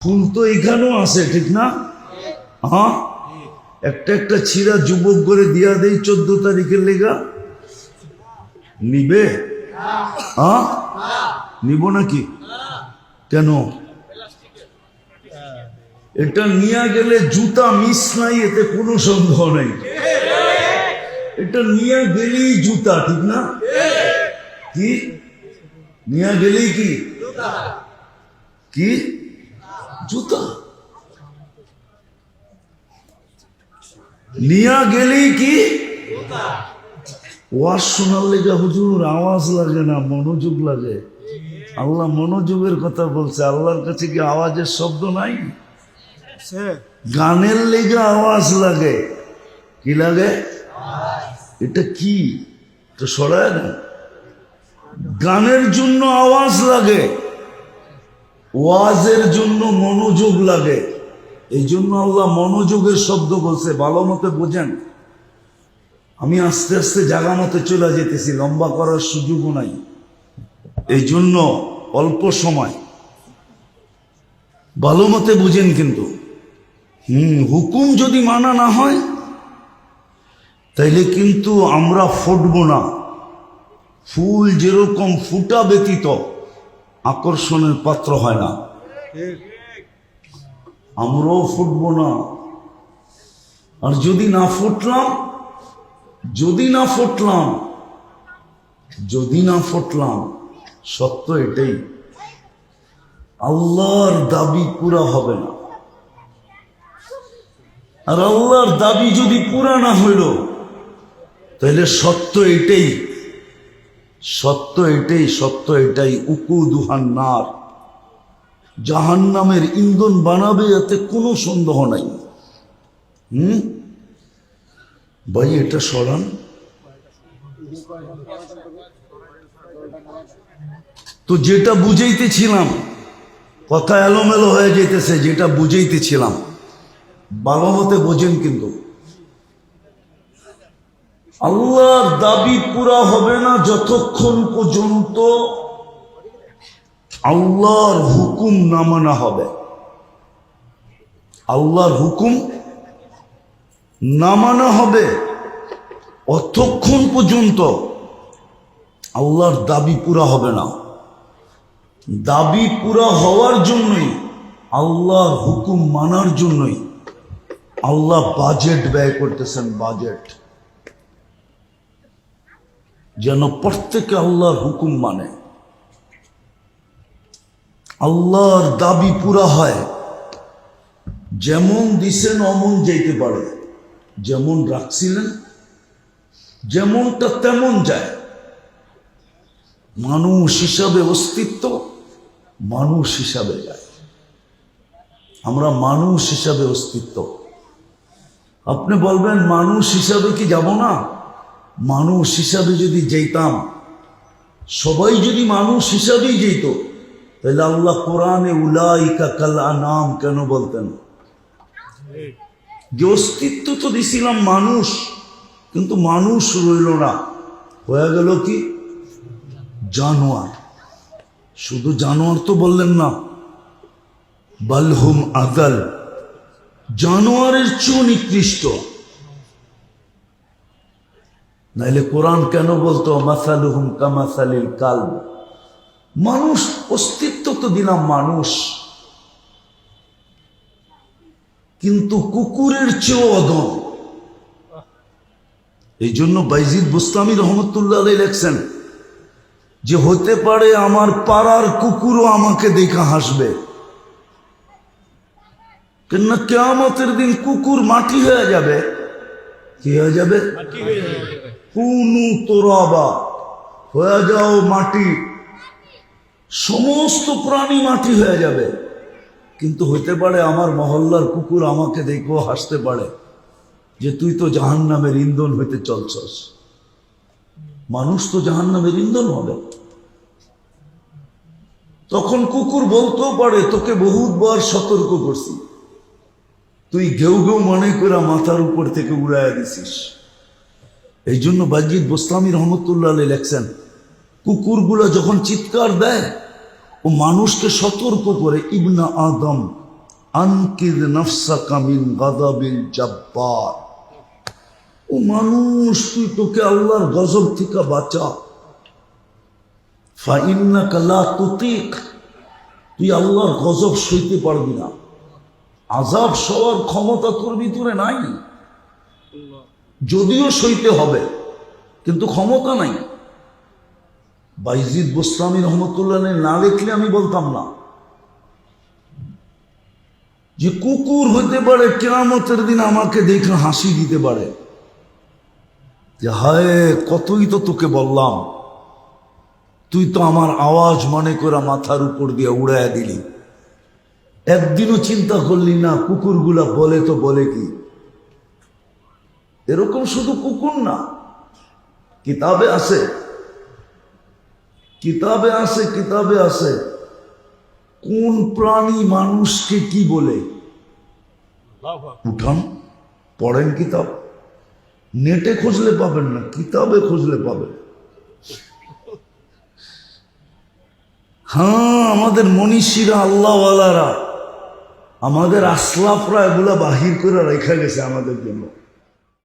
ফুল তো এখানেও আছে, ঠিক না? হ্যাঁ, একটা একটা ছিঁড়া যুবক করে দিয়া দেই 14 তারিখের লেগা। নিবে? হ্যাঁ, নিব নাকি? কেন? এটা নিয়ে গেলে জুতা মিস নাই, এতে কোনো সন্দেহ নাই। এটা নিয়ে গেলেই জুতা, ঠিক না? কি নিয়ে গেলেই কি কি জুতা নিয়ে গেলেই কি ওয়াজ শোনার লেগে হুজুর আওয়াজ লাগে না, মনোযোগ লাগে। আল্লাহ মনোযোগের কথা বলছে। আল্লাহর কাছে কি আওয়াজের শব্দ নাই? গানের লেগে আওয়াজ লাগে। কি লাগে? এটা কি? তো সরায় না, গানের জন্য আওয়াজ লাগে, ওয়াজের জন্য মনোযোগ লাগে। এই জন্য আল্লাহ মনোযোগের শব্দ বলছে। ভালো মতো বোঝেন। আমি আস্তে আস্তে জায়গা মতো চলে যেতেছি, লম্বা করার সুযোগও নাই। এই জন্য অল্প সময় ভালো মতে বুঝেন। কিন্তু হুকুম যদি মানা না হয় তাইলে কিন্তু আমরা ফুটবো না। ফুল যেরকম ফুটা ব্যতীত আকর্ষণের পাত্র হয় না, আমরাও ফুটবো না। আর যদি না ফুটলাম সত্য এটাই, আল্লাহর দাবি পুরা হবে না। আর আল্লাহর দাবি যদি পুরা না হইল তাহলে সত্য এটাই উকুদুহান নার, জাহান্নামের ইন্ধন বানাবে, এতে কোনো সন্দেহ নাই। ভাই এটা সরান। তো যেটা বুঝাইতেছিলাম, কথা এলোমেলো হয়ে যেতেছে, যেটা বুঝাইতেছিলাম ভালো মতে বোঝেন। কিন্তু আল্লাহর দাবি পুরা হবে না যতক্ষণ পর্যন্ত আল্লাহর হুকুম না মানা হবে। আল্লাহর হুকুম না মানা হবে অতক্ষণ পর্যন্ত আল্লাহর দাবি পুরা হবে না। দাবি পুরা হওয়ার জন্যই, আল্লাহর হুকুম মানার জন্যই আল্লাহ বাজেট ব্যয় করতেছেন। বাজেট যেন প্রত্যেকে আল্লাহর হুকুম মানে, আল্লাহর দাবি পুরা হয়। যেমন দিছেন অমন যাইতে পারে, যেমন রাখছিলেন যেমনটা তেমন যায়। মানুষ হিসাবে অস্তিত্ব, মানুষ হিসাবে যায়। আমরা মানুষ হিসাবে অস্তিত্ব। আপনি বলবেন মানুষ হিসাবে কি যাব না? মানুষ হিসাবে যদি যেতাম, সবাই যদি মানুষ হিসাবেই যেত, তাহলে আল্লাহ কোরআনে উলাইকা কাল আনাম কেন বলতেন? যে অস্তিত্ব তো দিছিলাম মানুষ, কিন্তু মানুষ রইল না, হয়ে গেল কি জানোয়ার। শুধু জানোয়ার তো বললেন না, বালহুম আদাল, জানোয়ারের চেয়েও নিকৃষ্ট। নাইলে কোরআন কেন বলতো মাসালুহুম কামাসালিল কালব? মানুষ অস্তিত্ব তো দিলাম মানুষ, কিন্তু কুকুরের চেয়েও অধম। এই জন্য বাইজিদ বুস্তামি রহমতুল্লাহ আলাইহি লেখছেন যে হতে পারে আমার পাড়ার কুকুরও আমাকে দেখা হাসবে, কেননা কিয়ামতের দিন কুকুর মাটি হয়ে যাবে। কি হয়ে যাবে? কুনু তুরাবা, হয়ে যাও মাটি। সমস্ত প্রাণী মাটি হয়ে যাবে, কিন্তু হইতে পারে আমার মহল্লার কুকুর আমাকে দেখেও হাসতে পারে যে তুই তো জাহান্নামের ইন্ধন হইতে চলছস। মানুষ তো জাহান্নামের ইন্ধন হবে। তখন কুকুর বলতেও পারে তোকে বহুতবার সতর্ক করছি, তুই ঘেউ ঘেউ মনে করে মাথার উপর থেকে উড়াইয়া দিছিস। এই জন্য বাইজিদ বুস্তামি রহমতুল্লাহ আলাইহি লেখছেন, কুকুরগুলা যখন চিৎকার দেয় ও মানুষকে সতর্ক করে, ইবনা আদম আনকিদ নাফসাকা মিন গাযাবিল জাব্বার। ও মানুষ, তুই তোকে আল্লাহর গজব থেকে বাঁচা। ফাইন্নাকা লা তুতিক, তুই আল্লাহর গজব সইতে পারবি না। আযাব সওয়ার ক্ষমতা তোর ভিতরে নাই, যদিও সইতে হবে কিন্তু ক্ষমতা নাই। বাইজিদ বোস্তামী রহমতুল্লাহ না লিখলে আমি বলতাম না যে কুকুর হতে পারে কিয়ামতের দিন আমাকে দেখে হাসি দিতে পারে যে হায় কতই তো তোকে বললাম, তুই তো আমার আওয়াজ মনে করে মাথার উপর দিয়ে উড়াইয়া দিলি, একদিনও চিন্তা করলি না কুকুরগুলা বলে তো বলে কি। এরকম শুধু কুকুর না, কিতাবে আছে, কিতাবে আছে, কিতাবে আছে কোন প্রাণী মানুষকে কি বলে। উঠান, পড়েন কিতাব, নেটে খুঁজলে পাবেন না, কিতাবে খুঁজলে পাবেন। হ্যাঁ, আমাদের মনীষীরা, আল্লাহওয়ালারা, আমাদের আসলাফরা এগুলা বাহির করে রেখে গেছে আমাদের জন্য।